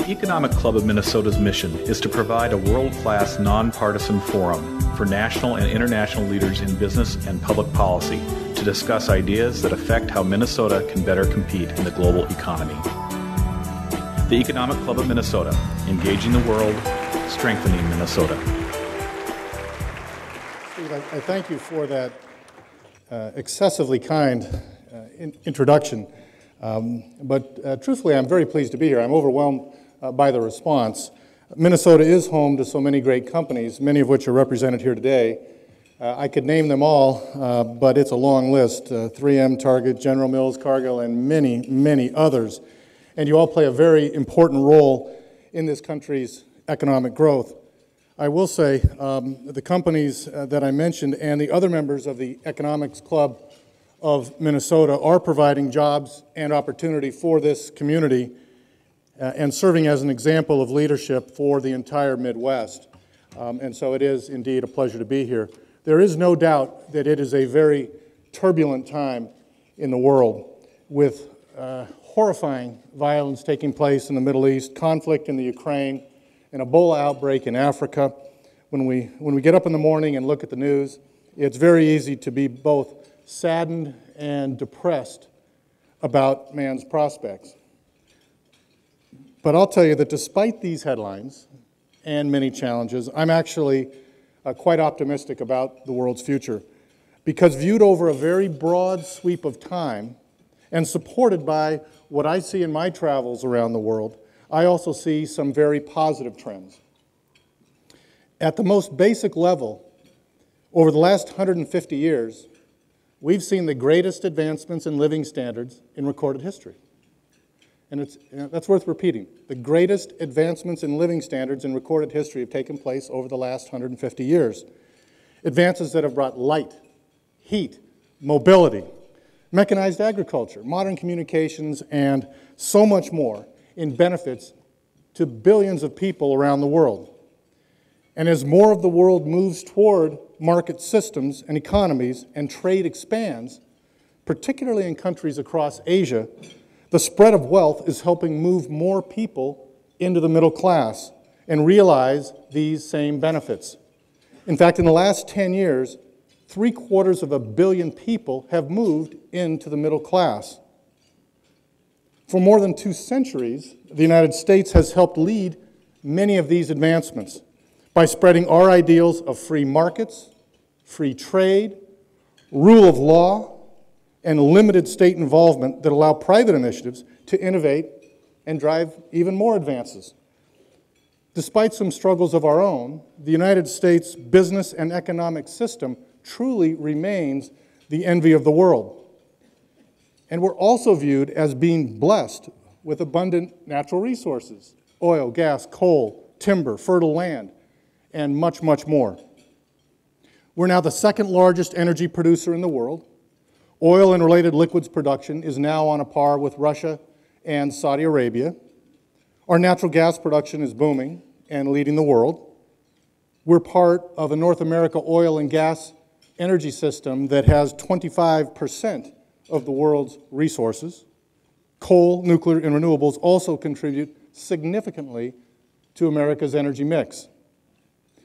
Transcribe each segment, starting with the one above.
The Economic Club of Minnesota's mission is to provide a world-class, nonpartisan forum for national and international leaders in business and public policy to discuss ideas that affect how Minnesota can better compete in the global economy. The Economic Club of Minnesota, engaging the world, strengthening Minnesota. Steve, I thank you for that excessively kind introduction. But truthfully, I'm very pleased to be here. I'm overwhelmed by the response. Minnesota is home to so many great companies, many of which are represented here today. I could name them all, but it's a long list. 3M, Target, General Mills, Cargill, and many, many others. And you all play a very important role in this country's economic growth. I will say the companies that I mentioned and the other members of the Economics Club of Minnesota are providing jobs and opportunity for this community and serving as an example of leadership for the entire Midwest. And so it is indeed a pleasure to be here. There is no doubt that it is a very turbulent time in the world with horrifying violence taking place in the Middle East, conflict in the Ukraine, an Ebola outbreak in Africa. When we get up in the morning and look at the news, it's very easy to be both saddened and depressed about man's prospects. But I'll tell you that despite these headlines and many challenges, I'm actually quite optimistic about the world's future, because viewed over a very broad sweep of time and supported by what I see in my travels around the world, I also see some very positive trends. At the most basic level, over the last 150 years, we've seen the greatest advancements in living standards in recorded history. And that's worth repeating. The greatest advancements in living standards in recorded history have taken place over the last 150 years. Advances that have brought light, heat, mobility, mechanized agriculture, modern communications, and so much more in benefits to billions of people around the world. And as more of the world moves toward market systems and economies and trade expands, particularly in countries across Asia, the spread of wealth is helping move more people into the middle class and realize these same benefits. In fact, in the last 10 years, 750 million people have moved into the middle class. For more than 2 centuries, the United States has helped lead many of these advancements by spreading our ideals of free markets, free trade, rule of law, and limited state involvement that allow private initiatives to innovate and drive even more advances. Despite some struggles of our own, the United States business and economic system truly remains the envy of the world. And we're also viewed as being blessed with abundant natural resources: oil, gas, coal, timber, fertile land, and much, much more. We're now the second largest energy producer in the world. Oil and related liquids production is now on a par with Russia and Saudi Arabia. Our natural gas production is booming and leading the world. We're part of a North America oil and gas energy system that has 25% of the world's resources. Coal, nuclear, and renewables also contribute significantly to America's energy mix.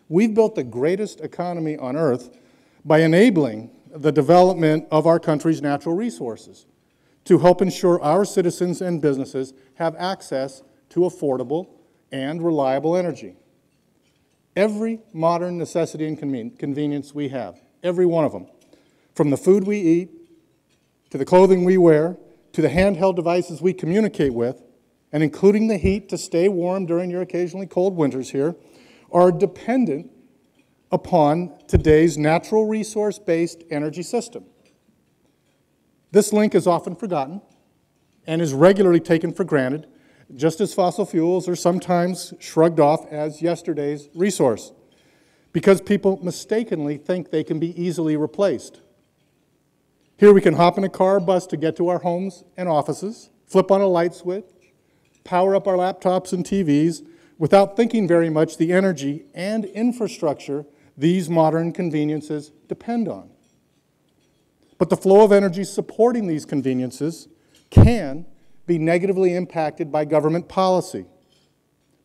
We've built the greatest economy on earth by enabling the development of our country's natural resources to help ensure our citizens and businesses have access to affordable and reliable energy. Every modern necessity and convenience we have, every one of them, from the food we eat, to the clothing we wear, to the handheld devices we communicate with, and including the heat to stay warm during your occasionally cold winters here, are dependent upon today's natural resource-based energy system. This link is often forgotten and is regularly taken for granted, just as fossil fuels are sometimes shrugged off as yesterday's resource, because people mistakenly think they can be easily replaced. Here we can hop in a car or bus to get to our homes and offices, flip on a light switch, power up our laptops and TVs, without thinking very much the energy and infrastructure these modern conveniences depend on. But the flow of energy supporting these conveniences can be negatively impacted by government policy.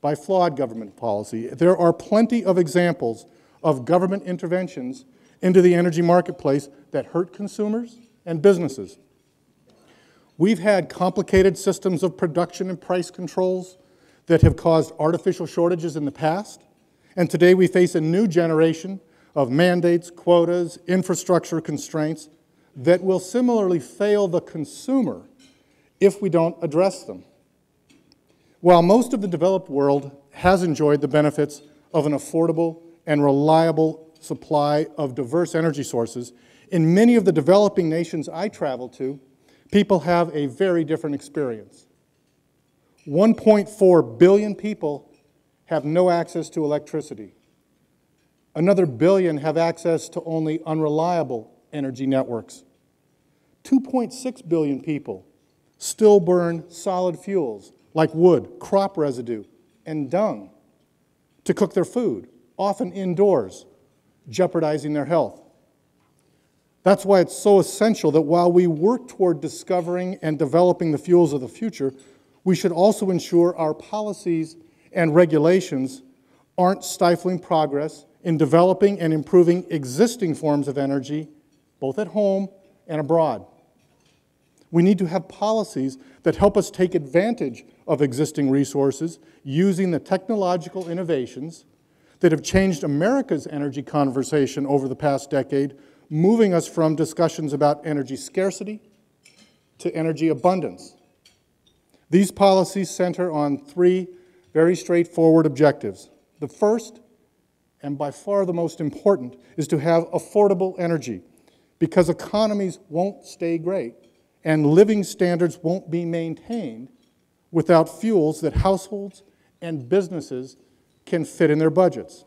by flawed government policy. There are plenty of examples of government interventions into the energy marketplace that hurt consumers and businesses. We've had complicated systems of production and price controls that have caused artificial shortages in the past, and today we face a new generation of mandates, quotas, infrastructure constraints that will similarly fail the consumer if we don't address them. While most of the developed world has enjoyed the benefits of an affordable and reliable supply of diverse energy sources, in many of the developing nations I travel to, people have a very different experience. 1.4 billion people have no access to electricity. Another billion have access to only unreliable energy networks. 2.6 billion people still burn solid fuels like wood, crop residue, and dung to cook their food, often indoors, jeopardizing their health. That's why it's so essential that while we work toward discovering and developing the fuels of the future, we should also ensure our policies and regulations aren't stifling progress in developing and improving existing forms of energy, both at home and abroad. We need to have policies that help us take advantage of existing resources using the technological innovations that have changed America's energy conversation over the past decade, moving us from discussions about energy scarcity to energy abundance. These policies center on three very straightforward objectives. The first, and by far the most important, is to have affordable energy, because economies won't stay great and living standards won't be maintained without fuels that households and businesses can fit in their budgets.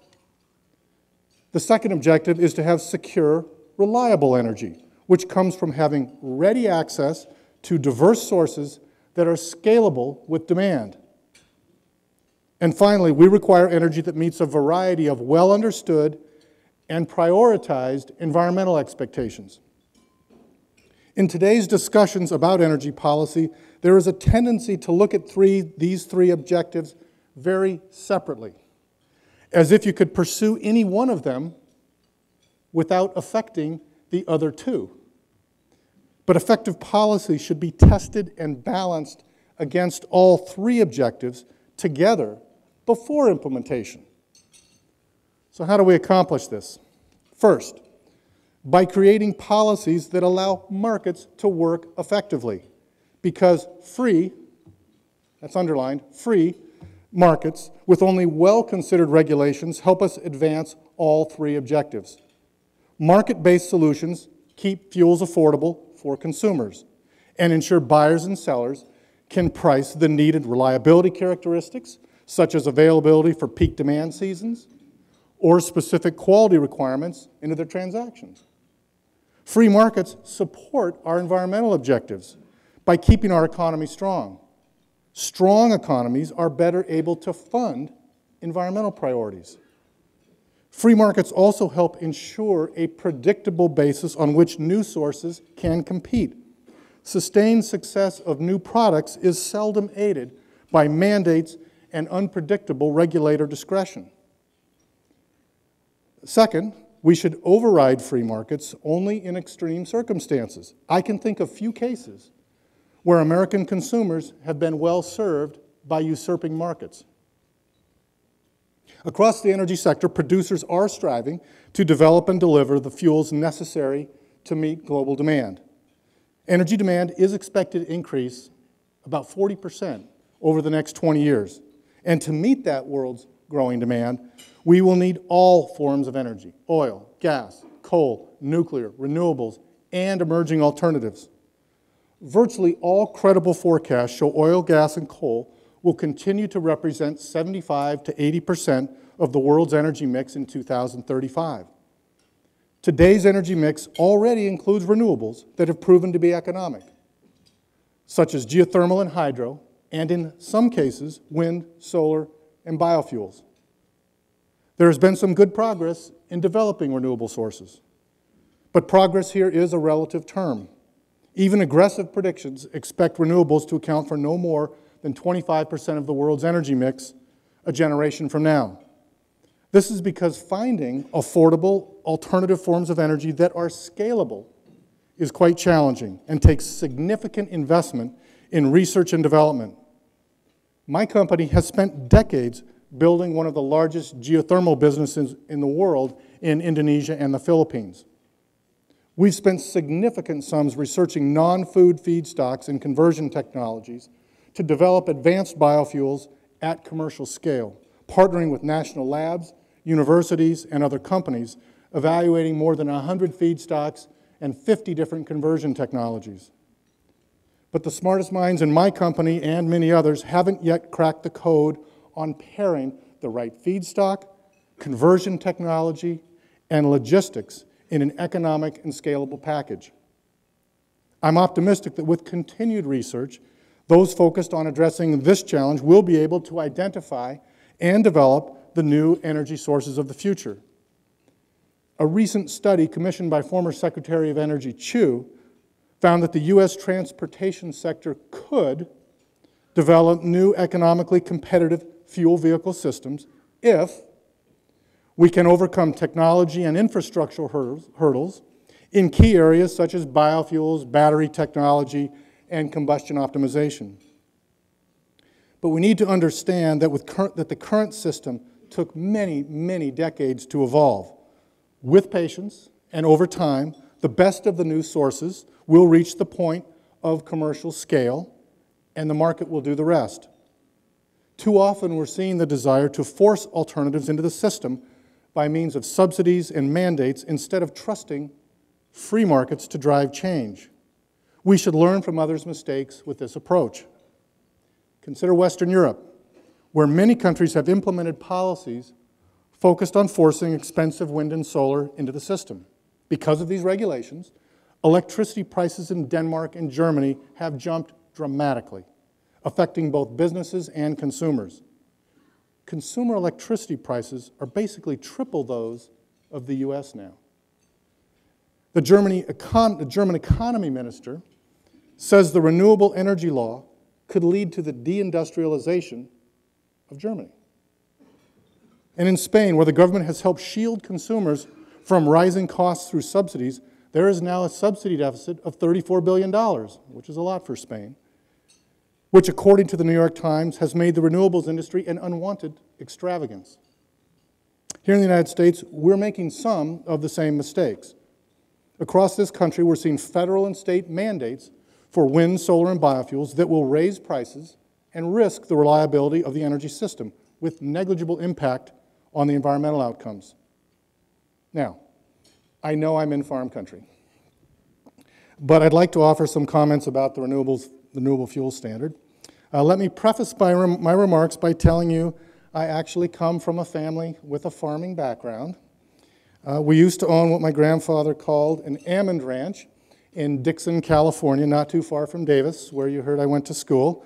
The second objective is to have secure, reliable energy, which comes from having ready access to diverse sources that are scalable with demand. And finally, we require energy that meets a variety of well-understood and prioritized environmental expectations. In today's discussions about energy policy, there is a tendency to look at these three objectives very separately, as if you could pursue any one of them without affecting the other two. But effective policy should be tested and balanced against all three objectives together before implementation. So how do we accomplish this? First, by creating policies that allow markets to work effectively, because free, that's underlined, free markets with only well-considered regulations help us advance all three objectives. Market-based solutions keep fuels affordable for consumers and ensure buyers and sellers can price the needed reliability characteristics, such as availability for peak demand seasons or specific quality requirements into their transactions. Free markets support our environmental objectives by keeping our economy strong. Strong economies are better able to fund environmental priorities. Free markets also help ensure a predictable basis on which new sources can compete. Sustained success of new products is seldom aided by mandates and unpredictable regulator discretion. Second, we should override free markets only in extreme circumstances. I can think of few cases where American consumers have been well served by usurping markets. Across the energy sector, producers are striving to develop and deliver the fuels necessary to meet global demand. Energy demand is expected to increase about 40% over the next 20 years. And to meet that world's growing demand, we will need all forms of energy: oil, gas, coal, nuclear, renewables, and emerging alternatives. Virtually all credible forecasts show oil, gas, and coal will continue to represent 75 to 80% of the world's energy mix in 2035. Today's energy mix already includes renewables that have proven to be economic, such as geothermal and hydro, and in some cases, wind, solar, and biofuels. There has been some good progress in developing renewable sources, but progress here is a relative term. Even aggressive predictions expect renewables to account for no more than 25% of the world's energy mix a generation from now. This is because finding affordable alternative forms of energy that are scalable is quite challenging and takes significant investment in research and development. My company has spent decades building one of the largest geothermal businesses in the world in Indonesia and the Philippines. We've spent significant sums researching non-food feedstocks and conversion technologies to develop advanced biofuels at commercial scale, partnering with national labs, universities, and other companies, evaluating more than 100 feedstocks and 50 different conversion technologies. But the smartest minds in my company and many others haven't yet cracked the code on pairing the right feedstock, conversion technology, and logistics in an economic and scalable package. I'm optimistic that with continued research, those focused on addressing this challenge will be able to identify and develop the new energy sources of the future. A recent study commissioned by former Secretary of Energy Chu found that the U.S. transportation sector could develop new economically competitive fuel vehicle systems if we can overcome technology and infrastructural hurdles in key areas such as biofuels, battery technology, and combustion optimization. But we need to understand that the current system took many, many decades to evolve. With patience and over time, the best of the new sources will reach the point of commercial scale, and the market will do the rest. Too often we're seeing the desire to force alternatives into the system by means of subsidies and mandates instead of trusting free markets to drive change. We should learn from others' mistakes with this approach. Consider Western Europe, where many countries have implemented policies focused on forcing expensive wind and solar into the system. Because of these regulations, electricity prices in Denmark and Germany have jumped dramatically, affecting both businesses and consumers. Consumer electricity prices are basically triple those of the US now. The German economy minister says the renewable energy law could lead to the deindustrialization of Germany. And in Spain, where the government has helped shield consumers from rising costs through subsidies, there is now a subsidy deficit of $34 billion, which is a lot for Spain, which, according to the New York Times, has made the renewables industry an unwanted extravagance. Here in the United States, we're making some of the same mistakes. Across this country, we're seeing federal and state mandates for wind, solar, and biofuels that will raise prices and risk the reliability of the energy system with negligible impact on the environmental outcomes. Now, I know I'm in farm country, but I'd like to offer some comments about the renewable fuel standard. Let me preface my remarks by telling you I actually come from a family with a farming background. We used to own what my grandfather called an almond ranch in Dixon, California, not too far from Davis, where you heard I went to school,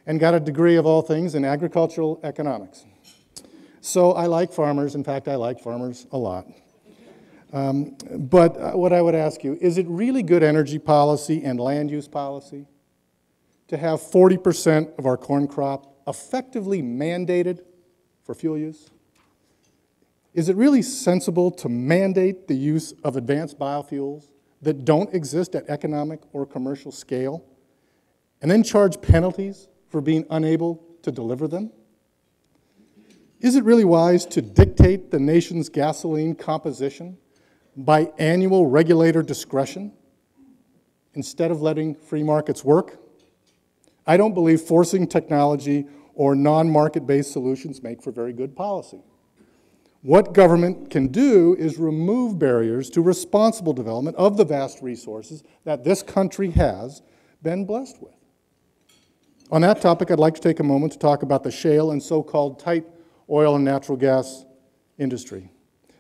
and got a degree of all things in agricultural economics. So I like farmers. In fact, I like farmers a lot. But what I would ask you, is it really good energy policy and land use policy to have 40% of our corn crop effectively mandated for fuel use? Is it really sensible to mandate the use of advanced biofuels that don't exist at economic or commercial scale, and then charge penalties for being unable to deliver them? Is it really wise to dictate the nation's gasoline composition by annual regulator discretion instead of letting free markets work? I don't believe forcing technology or non-market-based solutions make for very good policy. What government can do is remove barriers to responsible development of the vast resources that this country has been blessed with. On that topic, I'd like to take a moment to talk about the shale and so-called tight oil and natural gas industry.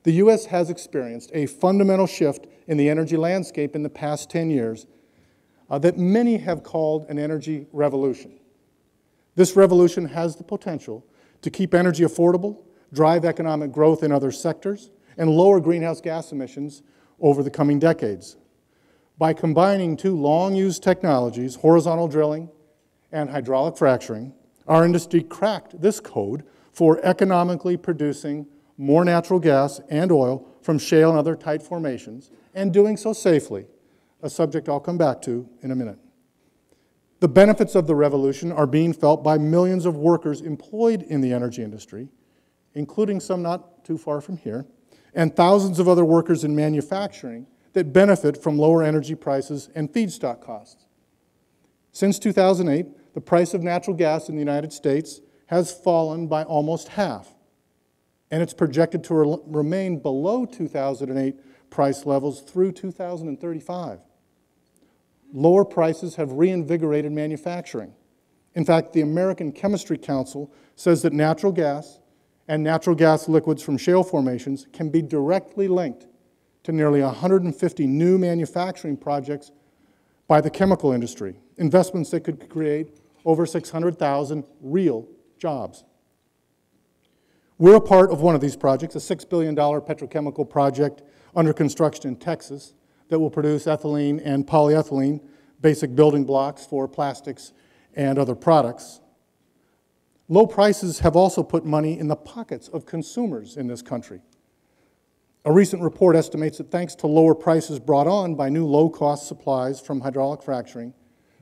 The U.S. has experienced a fundamental shift in the energy landscape in the past 10 years that many have called an energy revolution. This revolution has the potential to keep energy affordable, drive economic growth in other sectors, and lower greenhouse gas emissions over the coming decades. By combining two long-used technologies, horizontal drilling and hydraulic fracturing, our industry cracked this code for economically producing more natural gas and oil from shale and other tight formations, and doing so safely, a subject I'll come back to in a minute. The benefits of the revolution are being felt by millions of workers employed in the energy industry, including some not too far from here, and thousands of other workers in manufacturing that benefit from lower energy prices and feedstock costs. Since 2008, the price of natural gas in the United States has fallen by almost half, and it's projected to remain below 2008 price levels through 2035. Lower prices have reinvigorated manufacturing. In fact, the American Chemistry Council says that natural gas and natural gas liquids from shale formations can be directly linked to nearly 150 new manufacturing projects by the chemical industry, investments that could create over 600,000 real jobs. We're a part of one of these projects, a $6 billion petrochemical project under construction in Texas that will produce ethylene and polyethylene, basic building blocks for plastics and other products. Low prices have also put money in the pockets of consumers in this country. A recent report estimates that thanks to lower prices brought on by new low-cost supplies from hydraulic fracturing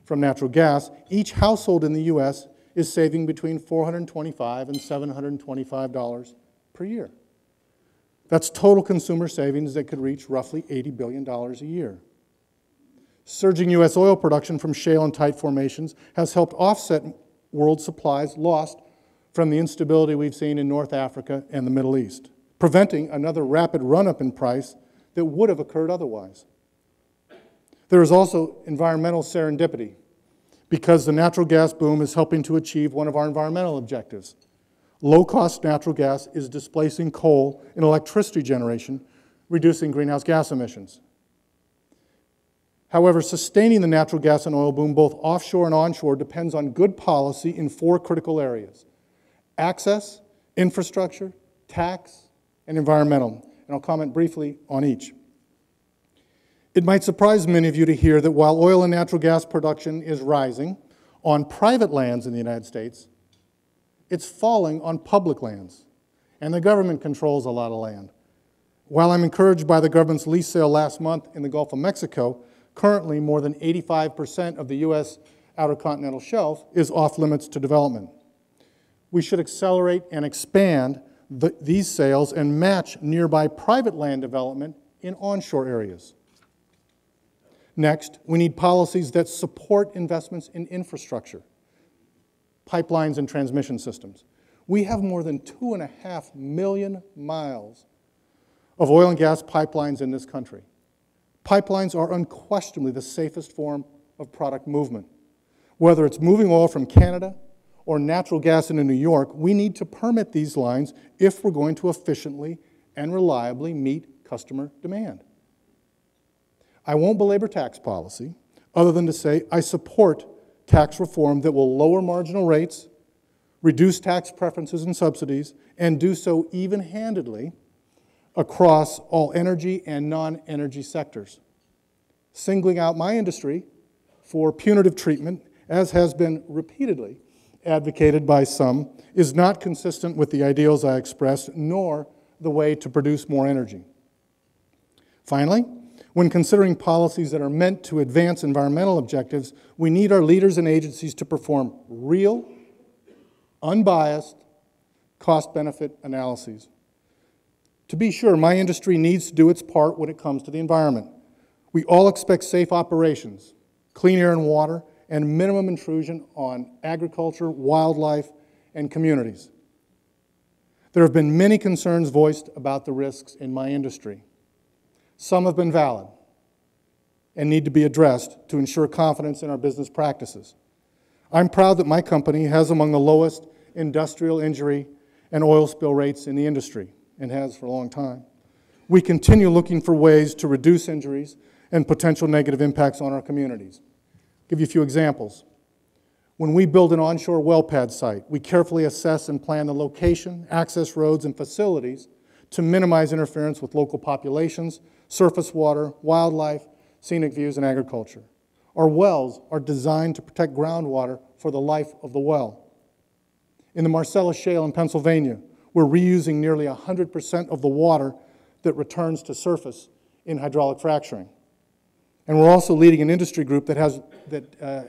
from natural gas, each household in the U.S. is saving between $425 and $725 per year. That's total consumer savings that could reach roughly $80 billion a year. Surging U.S. oil production from shale and tight formations has helped offset world supplies lost from the instability we've seen in North Africa and the Middle East, preventing another rapid run-up in price that would have occurred otherwise. There is also environmental serendipity, because the natural gas boom is helping to achieve one of our environmental objectives. Low-cost natural gas is displacing coal in electricity generation, reducing greenhouse gas emissions. However, sustaining the natural gas and oil boom, both offshore and onshore, depends on good policy in 4 critical areas: access, infrastructure, tax, and environmental. And I'll comment briefly on each. It might surprise many of you to hear that while oil and natural gas production is rising on private lands in the United States, it's falling on public lands, and the government controls a lot of land. While I'm encouraged by the government's lease sale last month in the Gulf of Mexico, currently more than 85% of the U.S. Outer Continental Shelf is off limits to development. We should accelerate and expand these sales and match nearby private land development in onshore areas. Next, we need policies that support investments in infrastructure, pipelines and transmission systems. We have more than 2.5 million miles of oil and gas pipelines in this country. Pipelines are unquestionably the safest form of product movement. Whether it's moving oil from Canada or natural gas into New York, we need to permit these lines if we're going to efficiently and reliably meet customer demand. I won't belabor tax policy, other than to say I support tax reform that will lower marginal rates, reduce tax preferences and subsidies, and do so even-handedly across all energy and non-energy sectors. Singling out my industry for punitive treatment, as has been repeatedly advocated by some, is not consistent with the ideals I expressed, nor the way to produce more energy. Finally, when considering policies that are meant to advance environmental objectives, we need our leaders and agencies to perform real, unbiased, cost-benefit analyses. To be sure, my industry needs to do its part when it comes to the environment. We all expect safe operations, clean air and water, and minimum intrusion on agriculture, wildlife, and communities. There have been many concerns voiced about the risks in my industry. Some have been valid and need to be addressed to ensure confidence in our business practices. I'm proud that my company has among the lowest industrial injury and oil spill rates in the industry, and has for a long time. We continue looking for ways to reduce injuries and potential negative impacts on our communities. I'll give you a few examples. When we build an onshore well pad site, we carefully assess and plan the location, access roads, and facilities to minimize interference with local populations, surface water, wildlife, scenic views, and agriculture. Our wells are designed to protect groundwater for the life of the well. In the Marcellus Shale in Pennsylvania, we're reusing nearly 100% of the water that returns to surface in hydraulic fracturing. And we're also leading an industry group that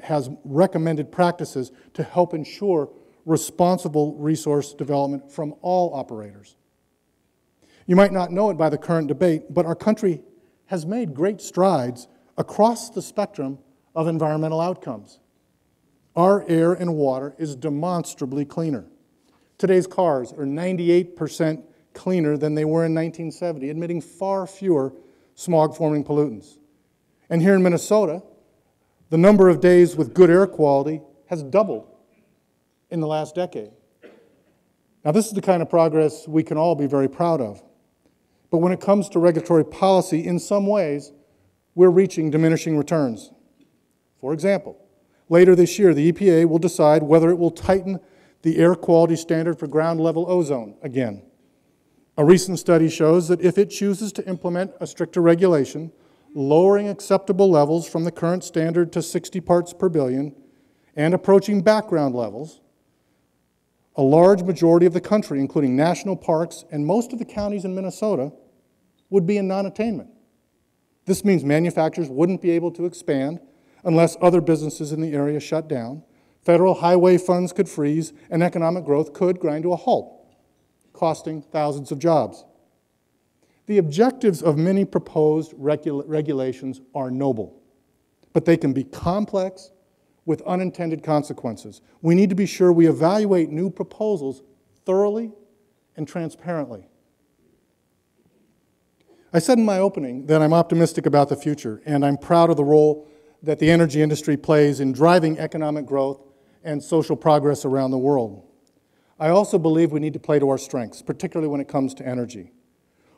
has recommended practices to help ensure responsible resource development from all operators. You might not know it by the current debate, but our country has made great strides across the spectrum of environmental outcomes. Our air and water is demonstrably cleaner. Today's cars are 98% cleaner than they were in 1970, emitting far fewer smog-forming pollutants. And here in Minnesota, the number of days with good air quality has doubled in the last decade. Now, this is the kind of progress we can all be very proud of. But when it comes to regulatory policy, in some ways, we're reaching diminishing returns. For example, later this year, the EPA will decide whether it will tighten the air quality standard for ground-level ozone again. A recent study shows that if it chooses to implement a stricter regulation, lowering acceptable levels from the current standard to 60 parts per billion and approaching background levels, a large majority of the country, including national parks and most of the counties in Minnesota, would be in non-attainment. This means manufacturers wouldn't be able to expand unless other businesses in the area shut down, federal highway funds could freeze, and economic growth could grind to a halt, costing thousands of jobs. The objectives of many proposed regulations are noble, but they can be complex with unintended consequences. We need to be sure we evaluate new proposals thoroughly and transparently. I said in my opening that I'm optimistic about the future, and I'm proud of the role that the energy industry plays in driving economic growth and social progress around the world. I also believe we need to play to our strengths, particularly when it comes to energy.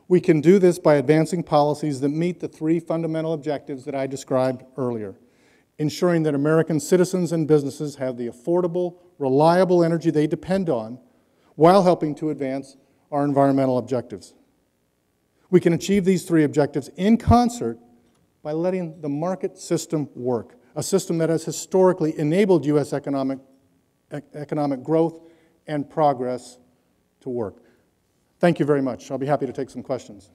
We can do this by advancing policies that meet the three fundamental objectives that I described earlier: ensuring that American citizens and businesses have the affordable, reliable energy they depend on, while helping to advance our environmental objectives. We can achieve these three objectives in concert by letting the market system work, a system that has historically enabled U.S. economic growth and progress to work. Thank you very much. I'll be happy to take some questions.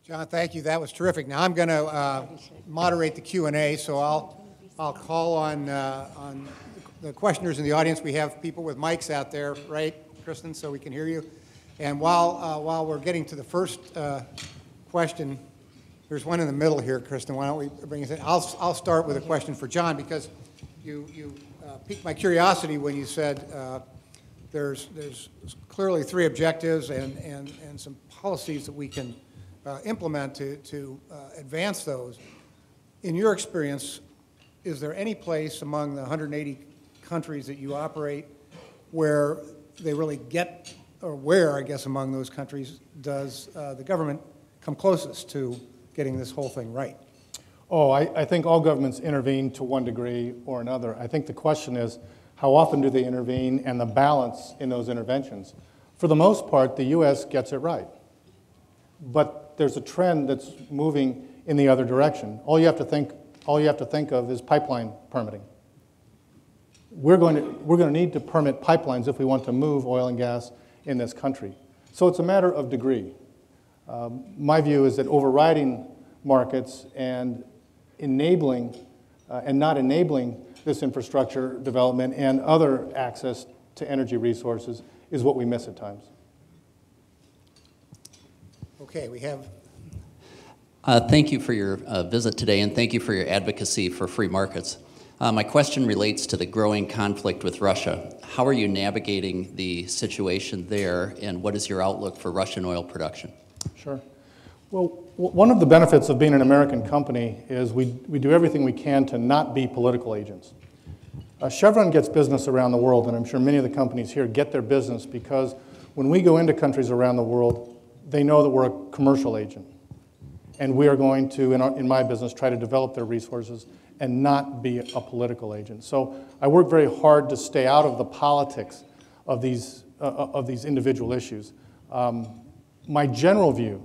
John, thank you. That was terrific. Now I'm going to moderate the Q&A, so I'll call on the questioners in the audience. We have people with mics out there, right, Kristen, so we can hear you. And while we're getting to the first question, there's one in the middle here, Kristen. Why don't we bring us in? I'll start with a question for John, because you piqued my curiosity when you said there's clearly three objectives and some policies that we can implement to advance those. In your experience, is there any place among the 180 countries that you operate where they really get, or where, I guess, among those countries does the government come closest to getting this whole thing right? Oh, I think all governments intervene to one degree or another. I think the question is, how often do they intervene and the balance in those interventions? For the most part, the U.S. gets it right. But there's a trend that's moving in the other direction. All you have to think of is pipeline permitting. We're going to need to permit pipelines if we want to move oil and gas in this country. So it's a matter of degree. My view is that overriding markets and enabling and not enabling this infrastructure development and other access to energy resources is what we miss at times. Okay, we have. Thank you for your visit today, and thank you for your advocacy for free markets. My question relates to the growing conflict with Russia. How are you navigating the situation there, and what is your outlook for Russian oil production? Sure. Well, one of the benefits of being an American company is we do everything we can to not be political agents. Chevron gets business around the world, and I'm sure many of the companies here get their business because when we go into countries around the world, they know that we're a commercial agent. And we are going to, in my business, try to develop their resources and not be a political agent. So I work very hard to stay out of the politics of these individual issues. My general view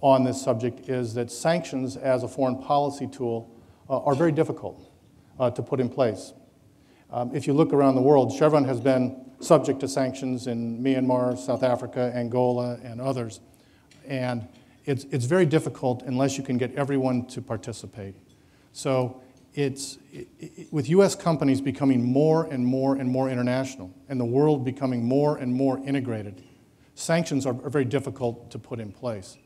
on this subject is that sanctions as a foreign policy tool are very difficult to put in place. If you look around the world, Chevron has been subject to sanctions in Myanmar, South Africa, Angola, and others. And it's very difficult unless you can get everyone to participate. So with U.S. companies becoming more and more and more international, and the world becoming more and more integrated, sanctions are very difficult to put in place.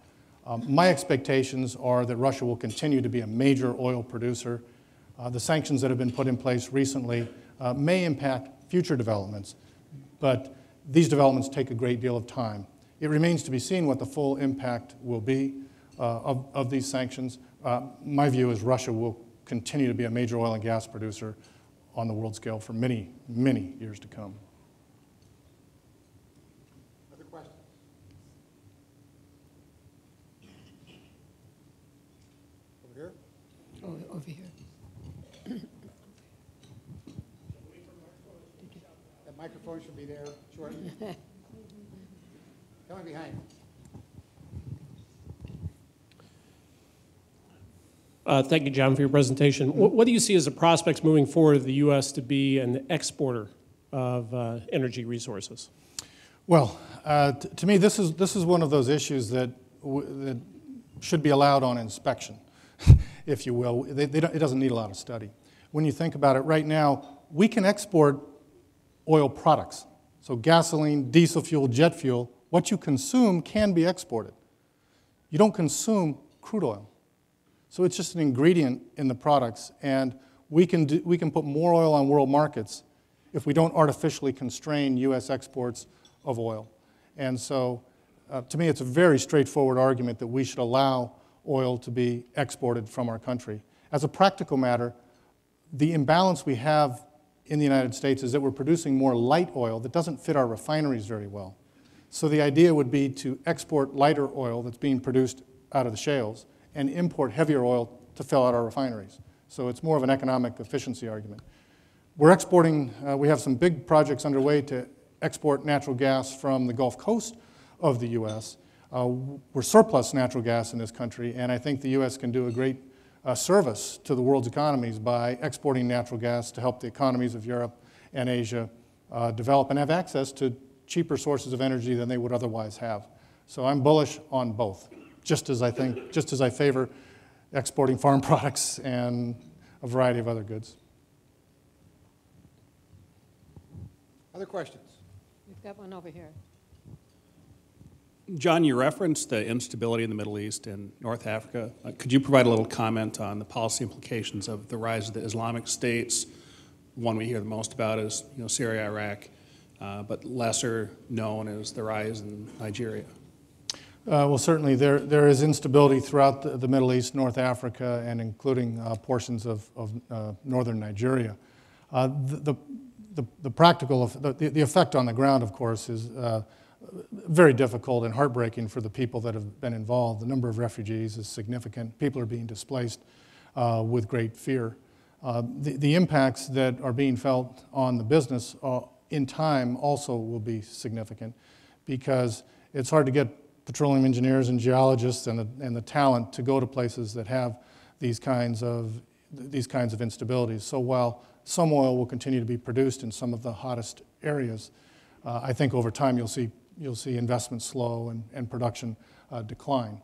My expectations are that Russia will continue to be a major oil producer. The sanctions that have been put in place recently may impact future developments, but these developments take a great deal of time. It remains to be seen what the full impact will be of these sanctions. My view is Russia will continue to be a major oil and gas producer on the world scale for many, many years to come. Other questions? Over here? Oh, over here. That microphone should be there, short. Coming behind. Thank you, John, for your presentation. What do you see as the prospects moving forward of the U.S. to be an exporter of energy resources? Well, to me, this is one of those issues that should be allowed on inspection, if you will. It doesn't need a lot of study. When you think about it, right now, we can export oil products. So gasoline, diesel fuel, jet fuel, what you consume can be exported. You don't consume crude oil. So it's just an ingredient in the products, and we can put more oil on world markets if we don't artificially constrain U.S. exports of oil. And so, to me, it's a very straightforward argument that we should allow oil to be exported from our country. As a practical matter, the imbalance we have in the United States is that we're producing more light oil that doesn't fit our refineries very well. So the idea would be to export lighter oil that's being produced out of the shales and import heavier oil to fill out our refineries. So it's more of an economic efficiency argument. We're exporting, we have some big projects underway to export natural gas from the Gulf Coast of the U.S. We're surplus natural gas in this country, and I think the U.S. can do a great service to the world's economies by exporting natural gas to help the economies of Europe and Asia develop and have access to cheaper sources of energy than they would otherwise have. So I'm bullish on both, just as I favor exporting farm products and a variety of other goods. Other questions? We've got one over here. John, you referenced the instability in the Middle East and North Africa. Could you provide a little comment on the policy implications of the rise of the Islamic states? One we hear the most about is Syria, Iraq, but lesser known is the rise in Nigeria. Well, certainly there is instability throughout the Middle East, North Africa, and including portions of northern Nigeria. The effect on the ground, of course, is very difficult and heartbreaking for the people that have been involved. The number of refugees is significant. People are being displaced with great fear. The impacts that are being felt on the business in time also will be significant, because it's hard to get petroleum engineers and geologists and the talent to go to places that have these kinds of instabilities. So while some oil will continue to be produced in some of the hottest areas, I think over time you'll see investment slow and production decline.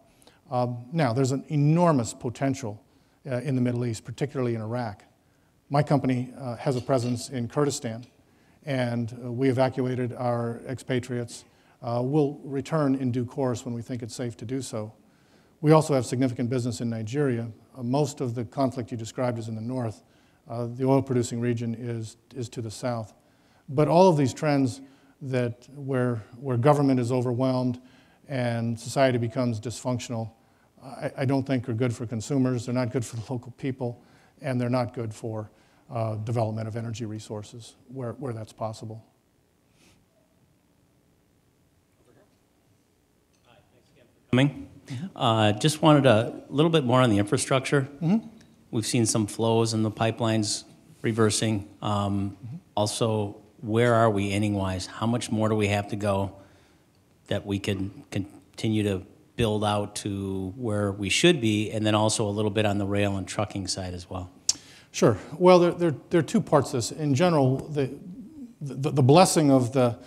Now, there's an enormous potential in the Middle East, particularly in Iraq. My company has a presence in Kurdistan, and we evacuated our expatriates. We'll return in due course when we think it's safe to do so. We also have significant business in Nigeria. Most of the conflict you described is in the north. The oil-producing region is to the south. But all of these trends where government is overwhelmed and society becomes dysfunctional, I don't think are good for consumers. They're not good for the local people, and they're not good for development of energy resources where that's possible. Coming. Just wanted a little bit more on the infrastructure. We've seen some flows in the pipelines reversing. Also, where are we inning-wise? How much more do we have to go that we can continue to build out to where we should be, and then also a little bit on the rail and trucking side as well? Sure. Well, there are two parts to this. In general, the blessing of the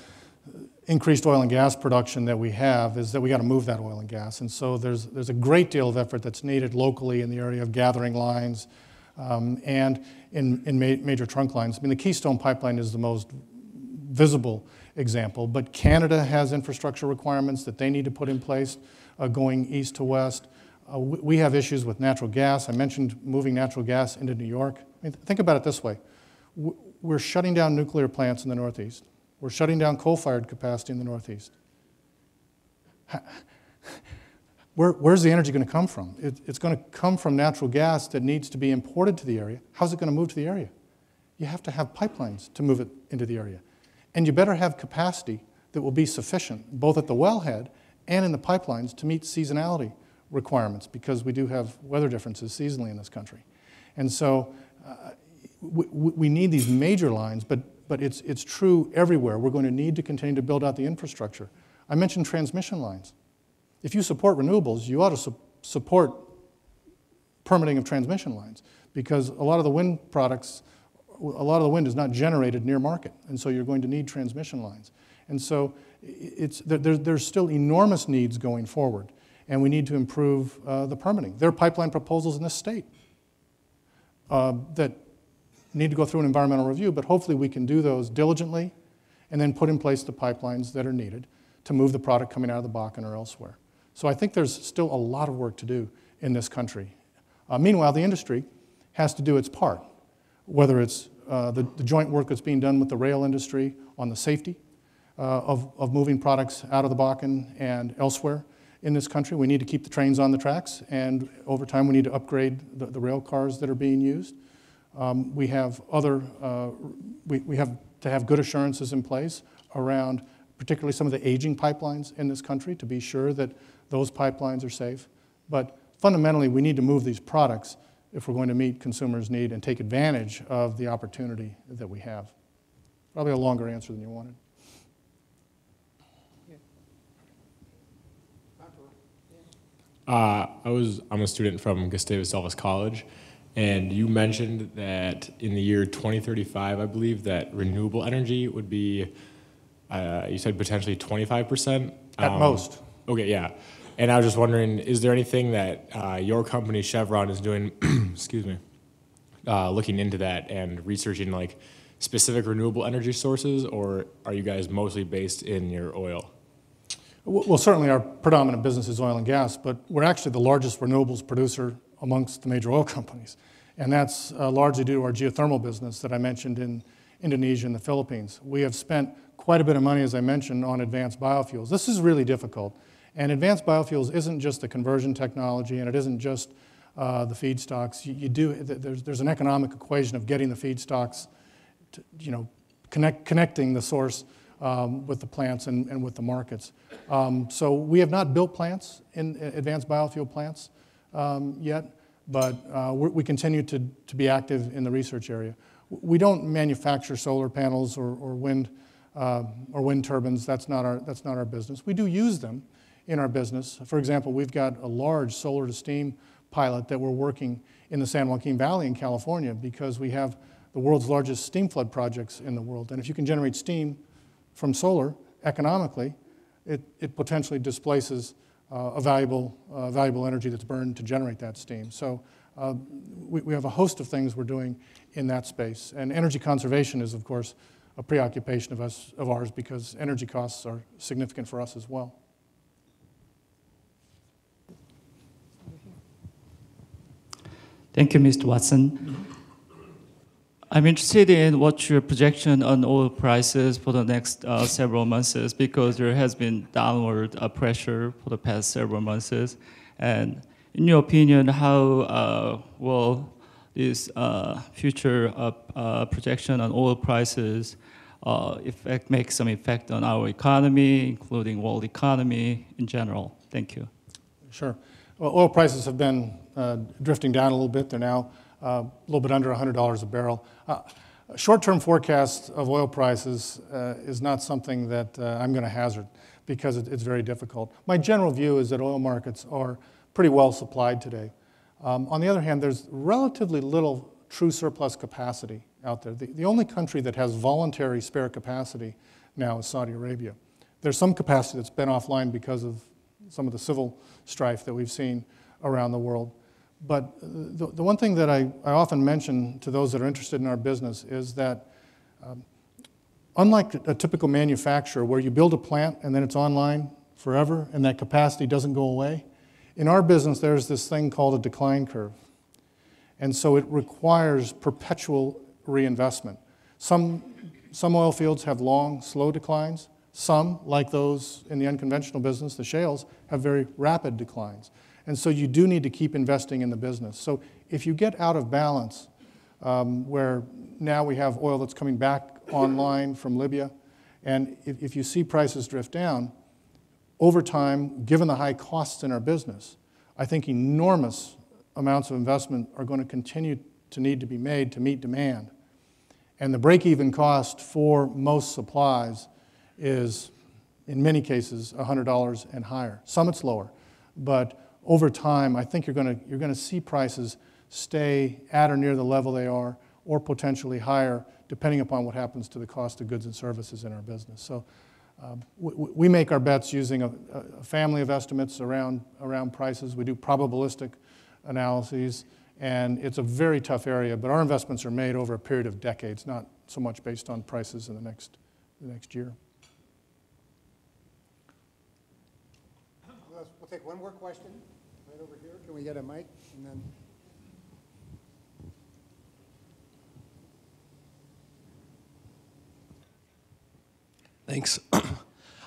increased oil and gas production that we have is that we got to move that oil and gas. And so there's a great deal of effort that's needed locally in the area of gathering lines and in major trunk lines. I mean, the Keystone Pipeline is the most visible example, but Canada has infrastructure requirements that they need to put in place going east to west. We have issues with natural gas. I mentioned moving natural gas into New York. I mean, think about it this way. We're shutting down nuclear plants in the Northeast. We're shutting down coal-fired capacity in the Northeast. Where's the energy going to come from? It's going to come from natural gas that needs to be imported to the area. How's it going to move to the area? You have to have pipelines to move it into the area. And you better have capacity that will be sufficient, both at the wellhead and in the pipelines, to meet seasonality requirements, because we do have weather differences seasonally in this country. And so we need these major lines, but it's true everywhere. We're going to need to continue to build out the infrastructure. I mentioned transmission lines. If you support renewables, you ought to support permitting of transmission lines, because a lot of the wind products, a lot of the wind is not generated near market, and so you're going to need transmission lines. And so there's still enormous needs going forward, and we need to improve the permitting. There are pipeline proposals in this state that need to go through an environmental review, but hopefully we can do those diligently and then put in place the pipelines that are needed to move the product coming out of the Bakken or elsewhere. So I think there's still a lot of work to do in this country. Meanwhile, the industry has to do its part, whether it's the joint work that's being done with the rail industry on the safety of moving products out of the Bakken and elsewhere in this country. We need to keep the trains on the tracks, and over time we need to upgrade the rail cars that are being used. We have we have to have good assurances in place around particularly some of the aging pipelines in this country to be sure that those pipelines are safe. But fundamentally, we need to move these products if we're going to meet consumers' need and take advantage of the opportunity that we have. Probably a longer answer than you wanted. I'm a student from Gustavus Adolphus College, and you mentioned that in the year 2035, I believe, that renewable energy would be, you said potentially 25%? At most. Okay, yeah. And I was just wondering, is there anything that your company, Chevron, is doing, excuse me, looking into that and researching like specific renewable energy sources, or are you guys mostly based in your oil? Well, certainly our predominant business is oil and gas, but we're actually the largest renewables producer amongst the major oil companies. And that's largely due to our geothermal business that I mentioned in Indonesia and the Philippines. We have spent quite a bit of money, as I mentioned, on advanced biofuels. This is really difficult. And advanced biofuels isn't just the conversion technology, and it isn't just the feedstocks. There's an economic equation of getting the feedstocks, to, connecting the source with the plants and with the markets. So we have not built plants, in advanced biofuel plants yet, but we continue to be active in the research area. We don't manufacture solar panels or wind turbines. That's not our business. We do use them in our business. For example, we've got a large solar to steam pilot that we're working in the San Joaquin Valley in California, because we have the world's largest steam flood projects in the world. And if you can generate steam from solar economically, it potentially displaces a valuable energy that's burned to generate that steam. So we have a host of things we're doing in that space. And energy conservation is, of course, a preoccupation of ours, because energy costs are significant for us as well. Thank you, Mr. Watson. I'm interested in what's your projection on oil prices for the next several months, because there has been downward pressure for the past several months. And in your opinion, how will this future projection on oil prices make some effect on our economy, including world economy in general? Thank you. Sure. Well, oil prices have been drifting down a little bit. They're now a little bit under $100 a barrel. Short-term forecast of oil prices is not something that I'm going to hazard. because it's very difficult. My general view is that oil markets are pretty well supplied today. On the other hand, there's relatively little true surplus capacity out there. The only country that has voluntary spare capacity now is Saudi Arabia. There's some capacity that's been offline because of some of the civil strife that we've seen around the world. But the one thing that I often mention to those that are interested in our business is that unlike a typical manufacturer where you build a plant and then it's online forever and that capacity doesn't go away, in our business there's this thing called a decline curve. And so it requires perpetual reinvestment. Some oil fields have long, slow declines. Some, like those in the unconventional business, the shales, have very rapid declines. And so you do need to keep investing in the business. So if you get out of balance, where now we have oil that's coming back online from Libya, and if you see prices drift down, over time, given the high costs in our business, I think enormous amounts of investment are going to continue to need to be made to meet demand. And the break-even cost for most supplies is, in many cases, $100 and higher. Some it's lower, but over time, I think you're going to see prices stay at or near the level they are, or potentially higher, depending upon what happens to the cost of goods and services in our business. So we make our bets using a family of estimates around prices. We do probabilistic analyses, and it's a very tough area, but our investments are made over a period of decades, not so much based on prices in the next year. We'll take one more question right over here. Can we get a mic? And then Thanks.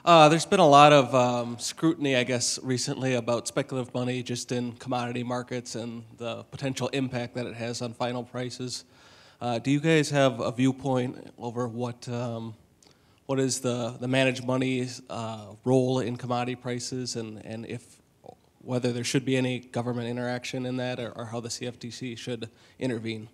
There's been a lot of scrutiny, I guess, recently about speculative money just in commodity markets and the potential impact that it has on final prices. Do you guys have a viewpoint over what is the managed money's role in commodity prices, and whether there should be any government interaction in that, or how the CFTC should intervene?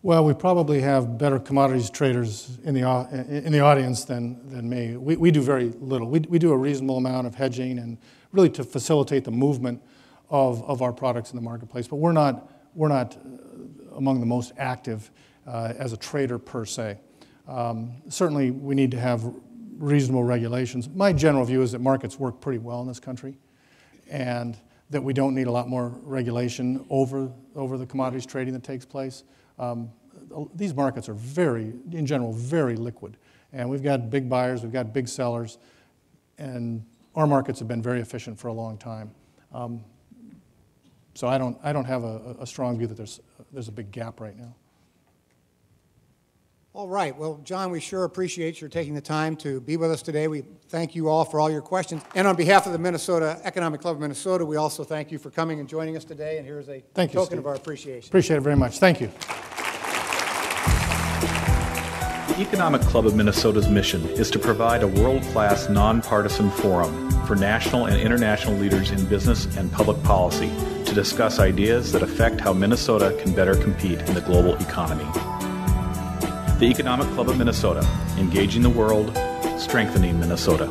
Well, we probably have better commodities traders in the audience than me. We do very little. We do a reasonable amount of hedging and really to facilitate the movement of our products in the marketplace. But we're not among the most active as a trader per se. Certainly, we need to have reasonable regulations. My general view is that markets work pretty well in this country, and that we don't need a lot more regulation over the commodities trading that takes place. These markets are in general, very liquid. And we've got big buyers, we've got big sellers, and our markets have been very efficient for a long time. So I don't have a strong view that there's a big gap right now. all right. Well, John, we sure appreciate your taking the time to be with us today. We thank you all for all your questions. And on behalf of the Minnesota Economic Club of Minnesota, we also thank you for coming and joining us today. And here's a token of our appreciation. Appreciate it very much. Thank you. The Economic Club of Minnesota's mission is to provide a world-class, nonpartisan forum for national and international leaders in business and public policy to discuss ideas that affect how Minnesota can better compete in the global economy. The Economic Club of Minnesota, engaging the world, strengthening Minnesota.